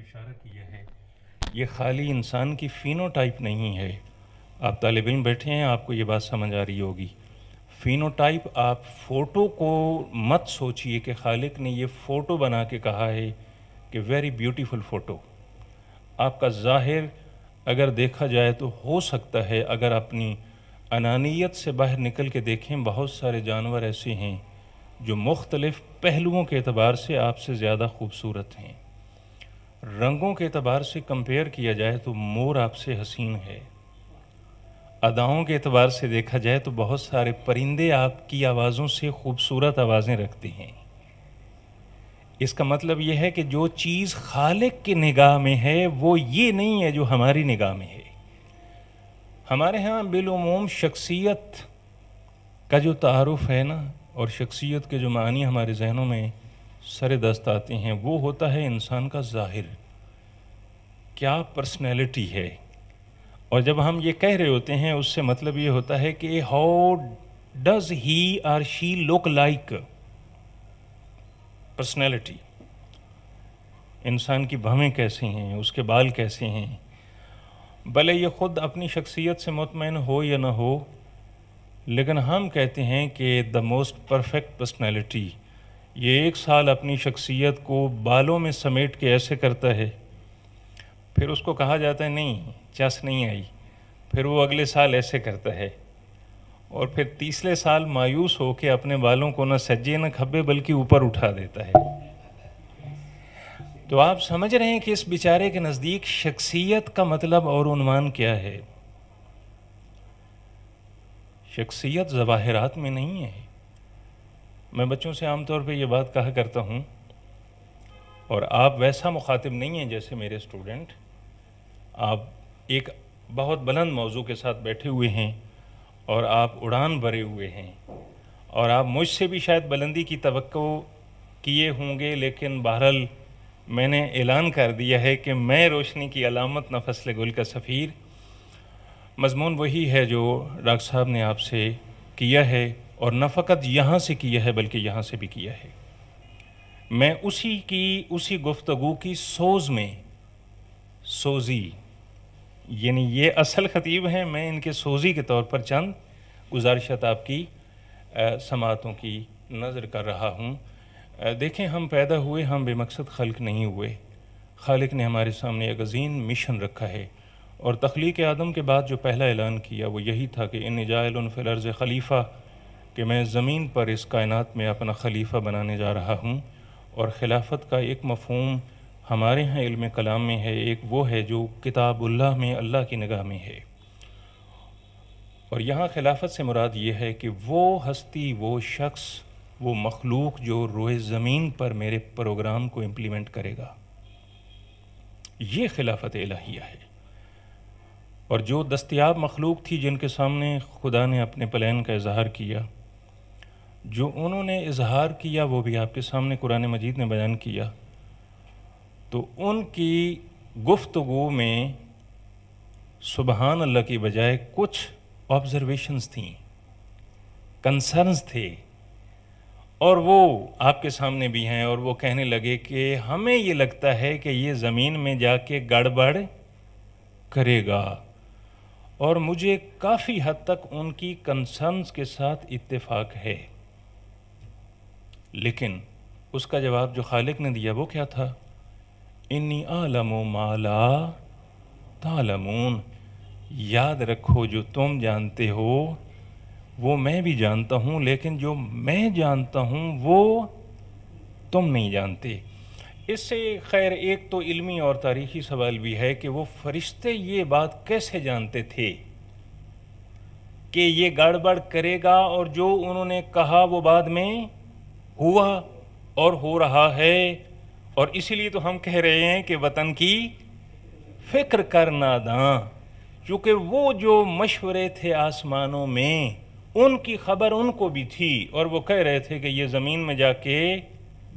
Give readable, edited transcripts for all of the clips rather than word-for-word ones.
اشارہ کیا ہے یہ خالی انسان کی فینو ٹائپ نہیں ہے. آپ طالب علم بیٹھے ہیں, آپ کو یہ بات سمجھ آ رہی ہوگی. فینو ٹائپ آپ فوٹو کو مت سوچئے کہ خالق نے یہ فوٹو بنا کے کہا ہے کہ ویری بیوٹیفل فوٹو. آپ کا ظاہر اگر دیکھا جائے تو ہو سکتا ہے, اگر اپنی انانیت سے باہر نکل کے دیکھیں, بہت سارے جانور ایسے ہیں جو مختلف پہلوؤں کے اعتبار سے آپ سے زیادہ خوبصورت ہیں. رنگوں کے اعتبار سے کمپیئر کیا جائے تو مور آپ سے حسین ہے. اداؤں کے اعتبار سے دیکھا جائے تو بہت سارے پرندے آپ کی آوازوں سے خوبصورت آوازیں رکھتے ہیں. اس کا مطلب یہ ہے کہ جو چیز خالق کی نگاہ میں ہے وہ یہ نہیں ہے جو ہماری نگاہ میں ہے. ہمارے ہاں بالعموم شخصیت کا جو تعارف ہے نا, اور شخصیت کے جو معنی ہمارے ذہنوں میں سر دست آتے ہیں, وہ ہوتا ہے انسان کا ظاہر, کیا پرسنالٹی ہے. اور جب ہم یہ کہہ رہے ہوتے ہیں اس سے مطلب یہ ہوتا ہے کہ ہاؤ ڈز ہی اور شی لک لائک. پرسنالٹی, انسان کی بھویں کیسے ہیں, اس کے بال کیسے ہیں. بھلے یہ خود اپنی شخصیت سے مطمئن ہو یا نہ ہو, لیکن ہم کہتے ہیں کہ دا موسٹ پرفیکٹ پرسنالٹی. یہ 1 سال اپنی شخصیت کو بالوں میں سمیٹ کے ایسے کرتا ہے, پھر اس کو کہا جاتا ہے نہیں چس نہیں آئی, پھر وہ اگلے سال ایسے کرتا ہے, اور پھر تیسرے سال مایوس ہو کے اپنے بالوں کو نہ سجے نہ کھبے بلکہ اوپر اٹھا دیتا ہے. تو آپ سمجھ رہے ہیں کہ اس بیچارے کے نزدیک شخصیت کا مطلب اور عنوان کیا ہے. شخصیت ظواہرات میں نہیں ہے. میں بچوں سے عام طور پہ یہ بات کہا کرتا ہوں, اور آپ ویسا مخاطب نہیں ہیں جیسے میرے اسٹوڈنٹ. آپ ایک بہت بلند موضوع کے ساتھ بیٹھے ہوئے ہیں اور آپ اڑان بھرے ہوئے ہیں, اور آپ مجھ سے بھی شاید بلندی کی توقع کیے ہوں گے, لیکن بہرحال میں نے اعلان کر دیا ہے کہ میں روشنی کی علامت نہ فصل گل کا سفیر. مضمون وہی ہے جو ڈاکٹر صاحب نے آپ سے کیا ہے, اور نہ فقط یہاں سے کیا ہے بلکہ یہاں سے بھی کیا ہے. میں اسی گفتگو کی سوزی یعنی یہ اصل خطیب ہیں, میں ان کے سوزی کے طور پر چند گزارشات آپ کی سماعتوں کی نظر کر رہا ہوں. دیکھیں, ہم پیدا ہوئے, ہم بے مقصد خلق نہیں ہوئے. خالق نے ہمارے سامنے ایک عظیم مشن رکھا ہے, اور تخلیق آدم کے بعد جو پہلا اعلان کیا وہ یہی تھا کہ انی جاعل فی الارض خلیفہ, کہ میں زمین پر اس کائنات میں اپنا خلیفہ بنانے جا رہا ہوں. اور خلافت کا ایک مفہوم ہمارے ہاں علم کلام میں ہے, ایک وہ ہے جو کتاب اللہ میں اللہ کی نگاہ میں ہے. اور یہاں خلافت سے مراد یہ ہے کہ وہ ہستی, وہ شخص, وہ مخلوق جو روئے زمین پر میرے پروگرام کو امپلیمنٹ کرے گا, یہ خلافت الہیہ ہے. اور جو دستیاب مخلوق تھی جن کے سامنے خدا نے اپنے پلان کا اظہار کیا, جو انہوں نے اظہار کیا وہ بھی آپ کے سامنے قرآن مجید نے بیان کیا, تو ان کی گفتگو میں سبحان اللہ کی بجائے کچھ آبزرویشنز تھیں, کنسرنز تھے, اور وہ آپ کے سامنے بھی ہیں. اور وہ کہنے لگے کہ ہمیں یہ لگتا ہے کہ یہ زمین میں جا کے گڑبڑ کرے گا, اور مجھے کافی حد تک ان کی کنسرنز کے ساتھ اتفاق ہے. لیکن اس کا جواب جو خالق نے دیا وہ کیا تھا؟ انی اعلم ما لا تعلمون. یاد رکھو جو تم جانتے ہو وہ میں بھی جانتا ہوں, لیکن جو میں جانتا ہوں وہ تم نہیں جانتے. اس سے خیر ایک تو علمی اور تاریخی سوال بھی ہے کہ وہ فرشتے یہ بات کیسے جانتے تھے کہ یہ گڑبڑ کرے گا, اور جو انہوں نے کہا وہ بعد میں ہوا اور ہو رہا ہے. اور اسی لیے تو ہم کہہ رہے ہیں کہ وطن کی فکر کر ناداں, کیونکہ وہ جو مشورے تھے آسمانوں میں ان کی خبر ان کو بھی تھی, اور وہ کہہ رہے تھے کہ یہ زمین میں جا کے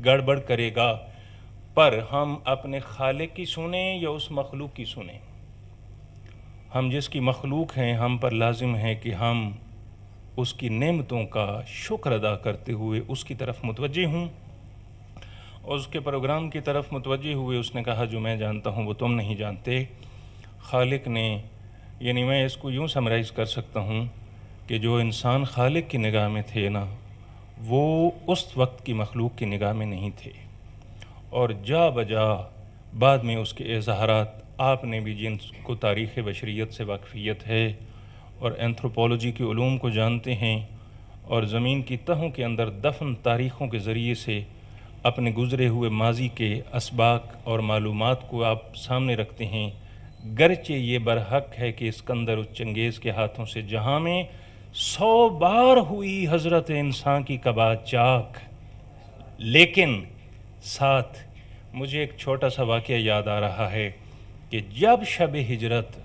گڑبڑ کرے گا. پر ہم اپنے خالق کی سنیں یا اس مخلوق کی سنیں؟ ہم جس کی مخلوق ہیں ہم پر لازم ہے کہ ہم اس کی نعمتوں کا شکر ادا کرتے ہوئے اس کی طرف متوجہ ہوں. اور اس کے پروگرام کی طرف متوجہ ہوئے. اس نے کہا جو میں جانتا ہوں وہ تم نہیں جانتے. خالق نے، یعنی میں اس کو یوں سمرائز کر سکتا ہوں کہ جو انسان خالق کی نگاہ میں تھے نا، وہ اس وقت کی مخلوق کی نگاہ میں نہیں تھے. اور جا بجا بعد میں اس کے اظہارات، آپ نے بھی جن کو تاریخ بشریت سے واقفیت ہے اور اینتھروپولوجی کے علوم کو جانتے ہیں اور زمین کی تہوں کے اندر دفن تاریخوں کے ذریعے سے اپنے گزرے ہوئے ماضی کے اسباق اور معلومات کو آپ سامنے رکھتے ہیں، گرچہ یہ برحق ہے کہ اسکندر چنگیز کے ہاتھوں سے جہاں میں 100 بار ہوئی حضرت انسان کی کباہ چاک، لیکن ساتھ مجھے ایک چھوٹا سا واقعہ یاد آ رہا ہے کہ جب شب ہجرت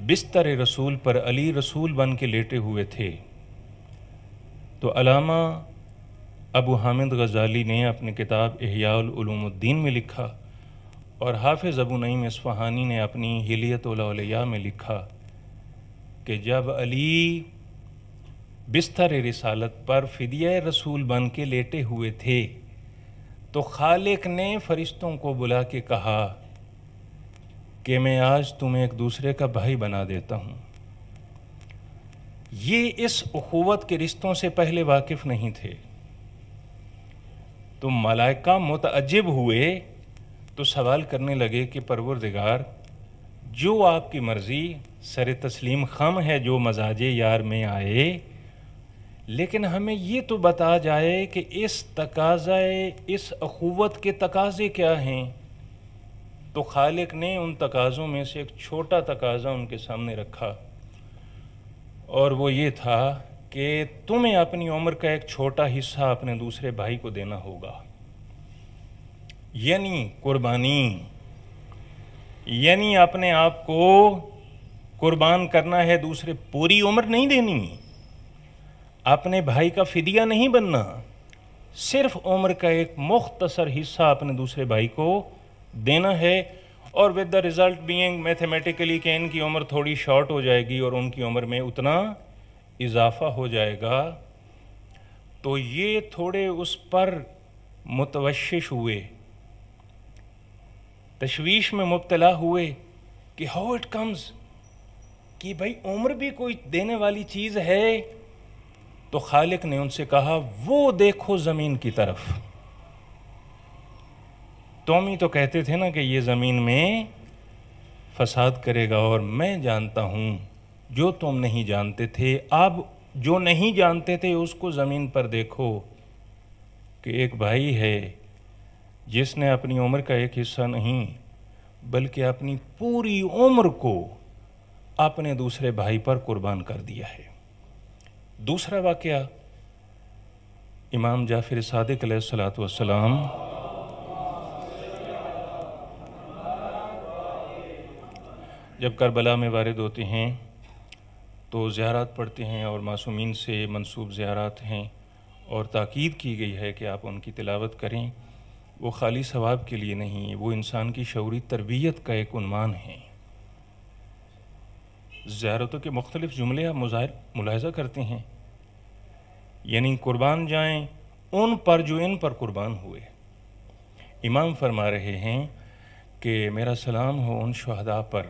بستر رسول پر علی رسول بن کے لیٹے ہوئے تھے تو علامہ ابو حامد غزالی نے اپنی کتاب احیاء العلوم الدین میں لکھا اور حافظ ابو نعیم اصفہانی نے اپنی حلیۃ الاولیاء میں لکھا کہ جب علی بستر رسالت پر فدیہ رسول بن کے لیٹے ہوئے تھے تو خالق نے فرشتوں کو بلا کے کہا کہ میں آج تمہیں ایک دوسرے کا بھائی بنا دیتا ہوں. یہ اس اخوت کے رشتوں سے پہلے واقف نہیں تھے. تو ملائکہ متعجب ہوئے تو سوال کرنے لگے کہ پروردگار، جو آپ کی مرضی، سر تسلیم خم ہے جو مزاج یار میں آئے، لیکن ہمیں یہ تو بتا جائے کہ اس تقاضے، اس اخوت کے تقاضے کیا ہیں. تو خالق نے ان تقاضوں میں سے ایک چھوٹا تقاضا ان کے سامنے رکھا اور وہ یہ تھا کہ تمہیں اپنی عمر کا ایک چھوٹا حصہ اپنے دوسرے بھائی کو دینا ہوگا. یعنی قربانی، یعنی اپنے آپ کو قربان کرنا ہے. دوسرے پوری عمر نہیں دینی، اپنے بھائی کا فدیہ نہیں بننا، صرف عمر کا ایک مختصر حصہ اپنے دوسرے بھائی کو دینا ہے. اور with the result being mathematically کہ ان کی عمر تھوڑی شارٹ ہو جائے گی اور ان کی عمر میں اتنا اضافہ ہو جائے گا. تو یہ تھوڑے اس پر متوشش ہوئے، تشویش میں مبتلا ہوئے کہ ہاؤ اٹ کمز، کہ بھائی عمر بھی کوئی دینے والی چیز ہے. تو خالق نے ان سے کہا وہ دیکھو زمین کی طرف. تم ہی تو کہتے تھے نا کہ یہ زمین میں فساد کرے گا، اور میں جانتا ہوں جو تم نہیں جانتے تھے. اب جو نہیں جانتے تھے اس کو زمین پر دیکھو کہ ایک بھائی ہے جس نے اپنی عمر کا ایک حصہ نہیں بلکہ اپنی پوری عمر کو اپنے دوسرے بھائی پر قربان کر دیا ہے. دوسرا واقعہ، امام جعفر صادق علیہ الصلوۃ والسلام جب کربلا میں وارد ہوتے ہیں تو زیارات پڑھتے ہیں اور معصومین سے منسوب زیارات ہیں اور تاکید کی گئی ہے کہ آپ ان کی تلاوت کریں. وہ خالی ثواب کے لیے نہیں، وہ انسان کی شعوری تربیت کا ایک عنوان ہے. زیارتوں کے مختلف جملے آپ ملاحظہ کرتے ہیں، یعنی قربان جائیں ان پر جو ان پر قربان ہوئے. امام فرما رہے ہیں کہ میرا سلام ہو ان شہداء پر،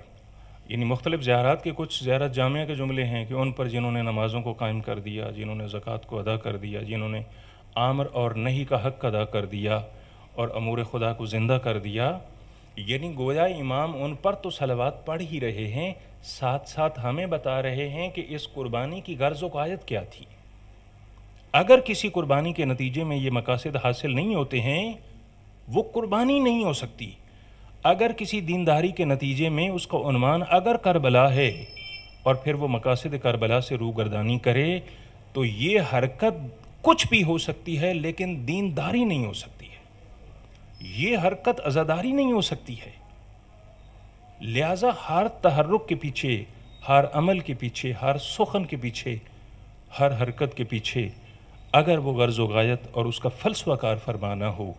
یعنی مختلف زیارات کے کچھ زیارت جامعہ کے جملے ہیں کہ ان پر جنہوں نے نمازوں کو قائم کر دیا، جنہوں نے زکوٰۃ کو ادا کر دیا، جنہوں نے امر اور نہی کا حق ادا کر دیا اور امور خدا کو زندہ کر دیا. یعنی گویا امام ان پر تو صلوات پڑھ ہی رہے ہیں، ساتھ ساتھ ہمیں بتا رہے ہیں کہ اس قربانی کی غرض و غایت کیا تھی. اگر کسی قربانی کے نتیجے میں یہ مقاصد حاصل نہیں ہوتے ہیں وہ قربانی نہیں ہو سکتی. اگر کسی دینداری کے نتیجے میں اس کا عنوان اگر کربلا ہے اور پھر وہ مقاصد کربلا سے روگردانی کرے تو یہ حرکت کچھ بھی ہو سکتی ہے لیکن دینداری نہیں ہو سکتی ہے، یہ حرکت عزاداری نہیں ہو سکتی ہے. لہذا ہر تحرک کے پیچھے، ہر عمل کے پیچھے، ہر سخن کے پیچھے، ہر حرکت کے پیچھے اگر وہ غرض و غایت اور اس کا فلسفہ کار فرمانا ہو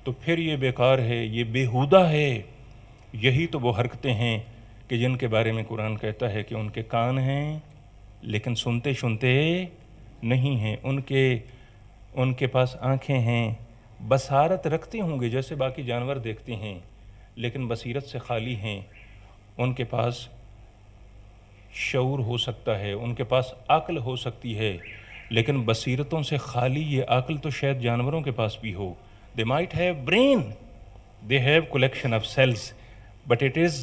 تو پھر یہ بیکار ہے، یہ بیہودہ ہے. یہی تو وہ حرکتیں ہیں کہ جن کے بارے میں قرآن کہتا ہے کہ ان کے کان ہیں لیکن سنتے نہیں ہیں، ان کے پاس آنکھیں ہیں، بصارت رکھتے ہوں گے جیسے باقی جانور دیکھتے ہیں، لیکن بصیرت سے خالی ہیں۔ ان کے پاس شعور ہو سکتا ہے، ان کے پاس عقل ہو سکتی ہے، لیکن بصیرتوں سے خالی یہ عقل تو شاید جانوروں کے پاس بھی ہو۔ They might have brain, they have collection of cells, but it is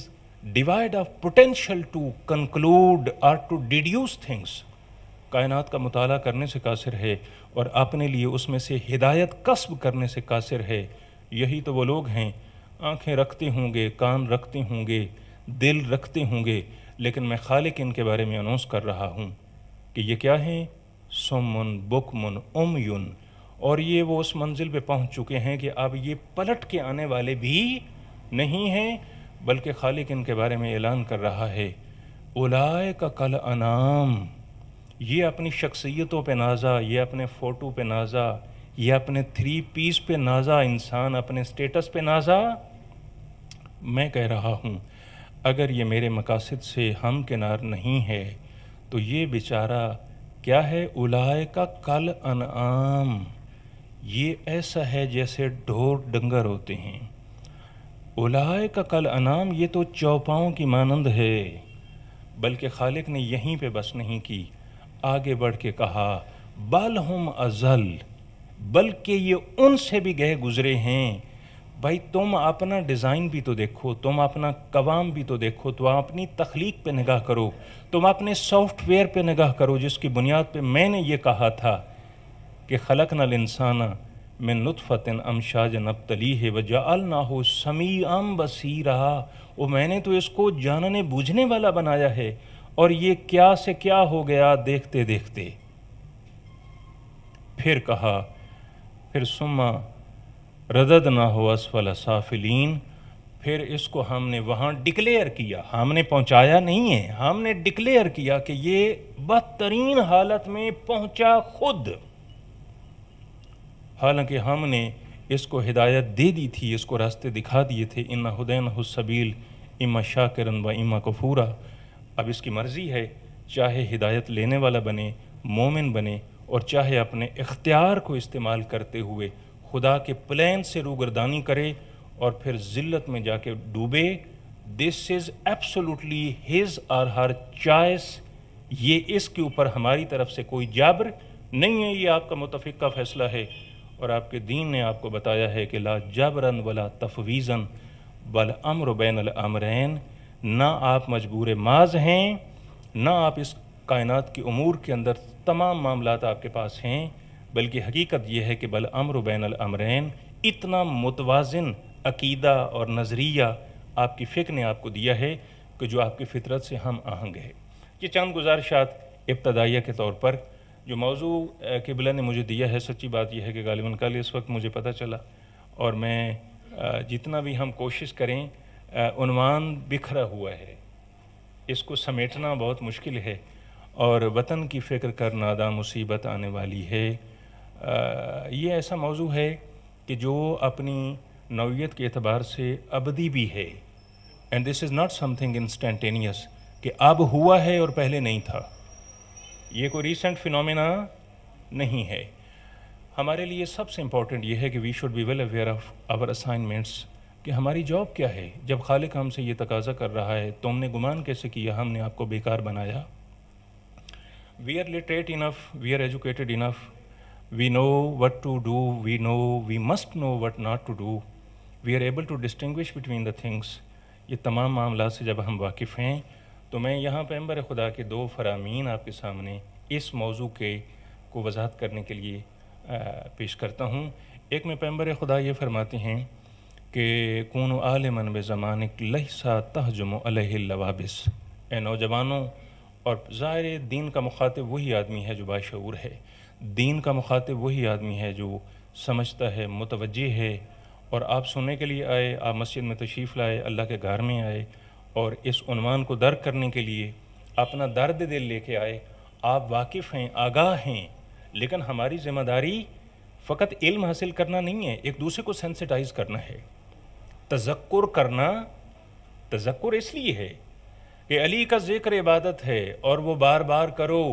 devoid of potential to conclude or to deduce things۔ کائنات کا مطالعہ کرنے سے قاصر ہے اور اپنے لیے اس میں سے ہدایت کسب کرنے سے قاصر ہے۔ یہی تو وہ لوگ ہیں، آنکھیں رکھتے ہوں گے، کان رکھتے ہوں گے، دل رکھتے ہوں گے، لیکن میں خالق ان کے بارے میں اناؤنس کر رہا ہوں کہ یہ کیا ہیں؟ سمن بکمن امیون۔ اور یہ وہ اس منزل پہ پہنچ چکے ہیں کہ اب یہ پلٹ کے آنے والے بھی نہیں ہیں، بلکہ خالق ان کے بارے میں اعلان کر رہا ہے اولئک کالانعام۔ یہ اپنی شخصیتوں پہ نازا، یہ اپنے فوٹو پہ نازا، یہ اپنے 3 پیس پہ نازا، انسان اپنے سٹیٹس پہ نازا۔ میں کہہ رہا ہوں اگر یہ میرے مقاصد سے ہم کنار نہیں ہے تو یہ بیچارہ کیا ہے؟ اولئک کالانعام، یہ ایسا ہے جیسے ڈھور ڈنگر ہوتے ہیں۔ اولئک کالانعام، یہ تو چوپاؤں کی مانند ہے۔ بلکہ خالق نے یہیں پہ بس نہیں کی، آگے بڑھ کے کہا بل ہم اضل، بلکہ یہ ان سے بھی گئے گزرے ہیں۔ بھائی تم اپنا ڈیزائن بھی تو دیکھو، تم اپنا قوام بھی تو دیکھو، تم اپنی تخلیق پہ نگاہ کرو، تم اپنے سافٹ ویئر پہ نگاہ کرو، جس کی بنیاد پہ میں نے یہ کہا تھا کہ خلقنا الانسان من نطفۃ امشاج نبتلیہ وجعلناہ سمیعا بصیرا، اور میں نے تو اس کو جاننے بوجھنے والا بنایا ہے، اور یہ کیا سے کیا ہو گیا دیکھتے دیکھتے۔ پھر کہا، پھر ثم رددناہ اسفل سافلین، پھر اس کو ہم نے وہاں ڈکلیئر کیا، ہم نے پہنچایا نہیں ہے، ہم نے ڈکلیئر کیا کہ یہ بدترین حالت میں پہنچا خود، حالانکہ ہم نے اس کو ہدایت دے دی تھی، اس کو راستے دکھا دیے تھے، اِنَّ ہُدَيْنَهُ السَّبِيلَ اِمَّا شَاكِرًا وَإِمَّا كَفُورًا۔ اب اس کی مرضی ہے، چاہے ہدایت لینے والا بنے، مومن بنے، اور چاہے اپنے اختیار کو استعمال کرتے ہوئے خدا کے پلان سے روگردانی کرے اور پھر ذلت میں جا کے ڈوبے۔ دس is absolutely his or Hare choice, یہ اس کے اوپر ہماری طرف سے کوئی جبر نہیں ہے، یہ آپ کا متفقہ فیصلہ ہے، اور آپ کے دین نے آپ کو بتایا ہے کہ لا جبرن ولا تفویضن بل امر بین الامرین، نہ آپ مجبور ماض ہیں، نہ آپ اس کائنات کی امور کے اندر تمام معاملات آپ کے پاس ہیں، بلکہ حقیقت یہ ہے کہ بل امر بین الامرین، اتنا متوازن عقیدہ اور نظریہ آپ کی فکر نے آپ کو دیا ہے کہ جو آپ کی فطرت سے ہم آہنگ ہے۔ یہ چند گزارشات ابتدائیہ کے طور پر جو موضوع قبلہ نے مجھے دیا ہے، سچی بات یہ ہے کہ غالباً کل اس وقت مجھے پتہ چلا، اور میں جتنا بھی ہم کوشش کریں عنوان بکھرا ہوا ہے، اس کو سمیٹنا بہت مشکل ہے، اور وطن کی فکر کر ناداں مصیبت آنے والی ہے۔ یہ ایسا موضوع ہے کہ جو اپنی نوعیت کے اعتبار سے ابدی بھی ہے، and this is not some thing instantaneous کہ اب ہوا ہے اور پہلے نہیں تھا، یہ کوئی ریسنٹ فینومینا نہیں ہے۔ ہمارے لیے سب سے امپورٹنٹ یہ ہے کہ we should be well aware of our assignments, کہ ہماری جاب کیا ہے۔ جب خالق ہم سے یہ تقاضا کر رہا ہے، تم نے گمان کیسے کیا ہم نے آپ کو بیکار بنایا؟ We are literate enough, we are educated enough, we know what to do, we know we must know what not to do, we are able to distinguish between the things. یہ تمام معاملات سے جب ہم واقف ہیں تو میں یہاں پیغمبر خدا کے 2 فرامین آپ کے سامنے اس موضوع کو وضاحت کرنے کے لیے پیش کرتا ہوں۔ ایک میں پیغمبر خدا یہ فرماتے ہیں کہ کونوا عالما بزمانک لیس تہجم علیہ اللوابس، اے نوجوانوں، اور ظاہر دین کا مخاطب وہی آدمی ہے جو باشعور ہے، دین کا مخاطب وہی آدمی ہے جو سمجھتا ہے، متوجہ ہے، اور آپ سننے کے لیے آئے، آپ مسجد میں تشریف لائے، اللہ کے گھر میں آئے، اور اس عنوان کو درک کرنے کے لیے اپنا درد دل لے کے آئے۔ آپ واقف ہیں، آگاہ ہیں، لیکن ہماری ذمہ داری فقط علم حاصل کرنا نہیں ہے، ایک دوسرے کو سینسٹائز کرنا ہے، تذکر کرنا۔ تذکر اس لیے ہے کہ علی کا ذکر عبادت ہے، اور وہ بار بار کرو۔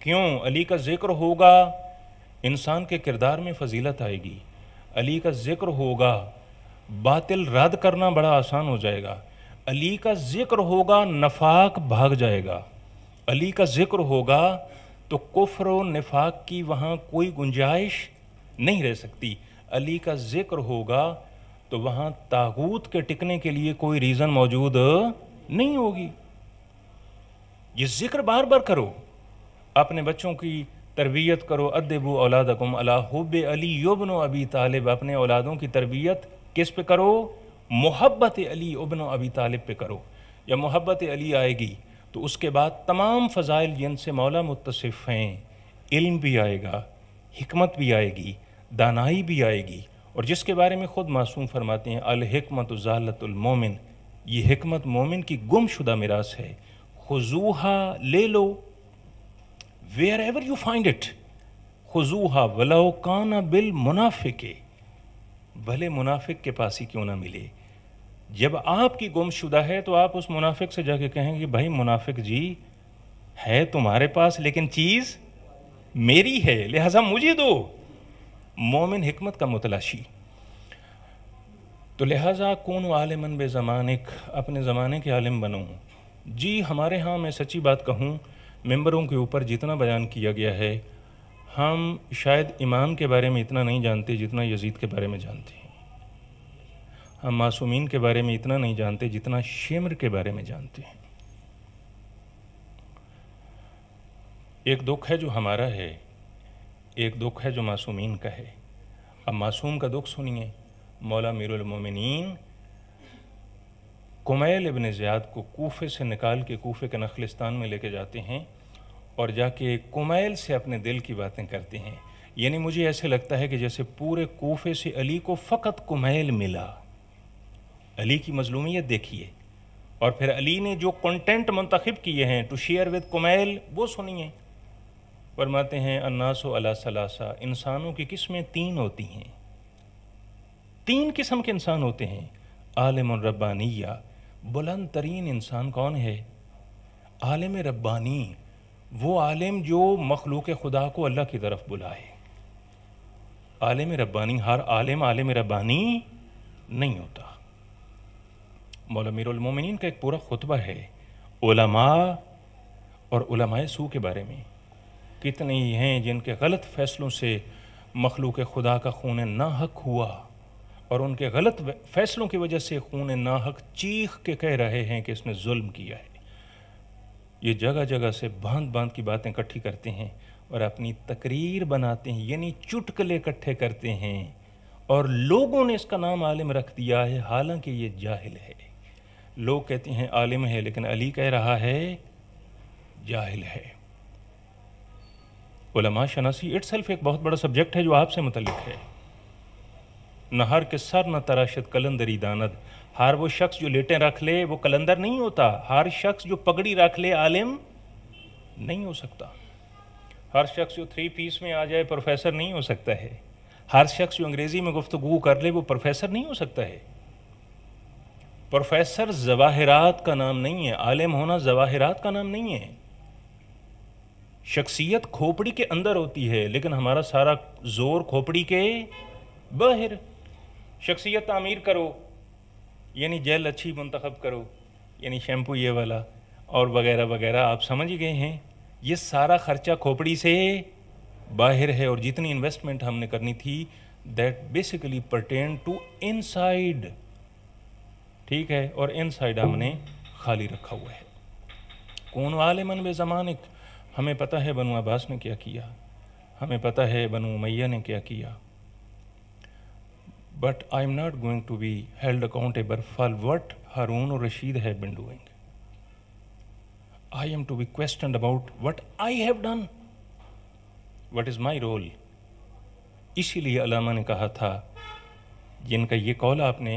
کیوں علی کا ذکر ہوگا؟ انسان کے کردار میں فضیلت آئے گی، علی کا ذکر ہوگا، باطل رد کرنا بڑا آسان ہو جائے گا، علی کا ذکر ہوگا، نفاق بھاگ جائے گا، علی کا ذکر ہوگا تو کفر و نفاق کی وہاں کوئی گنجائش نہیں رہ سکتی، علی کا ذکر ہوگا تو وہاں طاغوت کے ٹکنے کے لیے کوئی ریزن موجود نہیں ہوگی۔ یہ ذکر بار بار کرو، اپنے بچوں کی تربیت کرو، ادبوا اولادکم علی حب علی ابن ابی طالب، اپنے اولادوں کی تربیت کس پہ کرو؟ محبت علی ابن ابی طالب پہ کرو۔ یا محبت علی آئے گی تو اس کے بعد تمام فضائل جن سے مولا متصف ہیں، علم بھی آئے گا، حکمت بھی آئے گی، دانائی بھی آئے گی، اور جس کے بارے میں خود معصوم فرماتے ہیں الحکمت ضالۃ المومن، یہ حکمت مومن کی گم شدہ میراث ہے، خذوہا لے لو wherever you find it، خذوہا ولو کان بالمنافق، بھلے منافق کے پاس ہی کیوں نہ ملے۔ جب آپ کی گم شدہ ہے تو آپ اس منافق سے جا کے کہیں گے بھائی منافق جی ہے تمہارے پاس لیکن چیز میری ہے لہذا مجھے دو۔ مومن حکمت کا متلاشی۔ تو لہٰذا کون عالماً بے زمانک، اپنے زمانے کے عالم بنو۔ جی ہمارے ہاں میں سچی بات کہوں، ممبروں کے اوپر جتنا بیان کیا گیا ہے، ہم شاید امام کے بارے میں اتنا نہیں جانتے جتنا یزید کے بارے میں جانتے ہیں، ہم معصومین کے بارے میں اتنا نہیں جانتے جتنا شمر کے بارے میں جانتے ہیں۔ ایک دکھ ہے جو ہمارا ہے، ایک دکھ ہے جو معصومین کا ہے۔ اب معصوم کا دکھ سنیے، مولا امیر المومنین کمیل ابن زیاد کو کوفے سے نکال کے کوفے کے نخلستان میں لے کے جاتے ہیں اور جا کے کمیل سے اپنے دل کی باتیں کرتے ہیں۔ یعنی مجھے ایسے لگتا ہے کہ جیسے پورے کوفے سے علی کو فقط کمیل ملا۔ علی کی مظلومیت دیکھیے، اور پھر علی نے جو کنٹینٹ منتخب کیے ہیں ٹو شیئر ود کمیل وہ سنیے۔ فرماتے ہیں الناس علی ثلاثہ، انسانوں کی قسمیں تین ہوتی ہیں، تین قسم کے انسان ہوتے ہیں۔ عالم ربانیہ، بلند ترین انسان کون ہے؟ عالم ربانی، وہ عالم جو مخلوق خدا کو اللہ کی طرف بلائے۔ عالم ربانی، ہر عالم عالم ربانی نہیں ہوتا۔ مولا امیر المومنین کا ایک پورا خطبہ ہے علماء اور علماء سو کے بارے میں، کتنے ہی ہیں جن کے غلط فیصلوں سے مخلوق خدا کا خون ناحق ہوا، اور ان کے غلط فیصلوں کی وجہ سے خون ناحق چیخ کے کہہ رہے ہیں کہ اس نے ظلم کیا ہے۔ یہ جگہ جگہ سے باندھ باندھ کی باتیں اکٹھی کرتے ہیں اور اپنی تقریر بناتے ہیں، یعنی چٹکلے اکٹھے کرتے ہیں، اور لوگوں نے اس کا نام عالم رکھ دیا ہے، حالانکہ یہ جاہل ہے۔ لوگ کہتے ہیں عالم ہے، لیکن علی کہہ رہا ہے جاہل ہے۔ علماء شناسی اٹسیلف ایک بہت بڑا سبجیکٹ ہے جو آپ سے متعلق ہے۔ نہ ہر کے سر نہ تراشد کلندری داند، ہر وہ شخص جو لیٹیں رکھ لے وہ کلندر نہیں ہوتا، ہر شخص جو پگڑی رکھ لے عالم نہیں ہو سکتا، ہر شخص جو 3 پیس میں آ جائے پروفیسر نہیں ہو سکتا ہے، ہر شخص جو انگریزی میں گفتگو کر لے وہ پروفیسر نہیں ہو سکتا ہے۔ پروفیسر ظواہرات کا نام نہیں ہے، عالم ہونا ظواہرات کا نام نہیں ہے۔ شخصیت کھوپڑی کے اندر ہوتی ہے لیکن ہمارا سارا زور کھوپڑی کے باہر۔ شخصیت تعمیر کرو یعنی جیل اچھی منتخب کرو، یعنی شیمپو یہ والا اور وغیرہ وغیرہ، آپ سمجھ گئے ہیں۔ یہ سارا خرچہ کھوپڑی سے باہر ہے، اور جتنی انویسٹمنٹ ہم نے کرنی تھی that basically pertain to inside, ٹھیک ہے، اور ان سائڈ ہم نے خالی رکھا ہوا ہے۔ کون عالماً بے زمانک، ہمیں پتہ ہے بنو عباس نے کیا کیا، ہمیں پتہ ہے بنو امیہ نے کیا کیا، but I am not going to be held accountable for what Harun or Rashid have been doing. I am to be questioned about what I have done. What is my role? اسی لیے علامہ نے کہا تھا، جن کا یہ قول آپ نے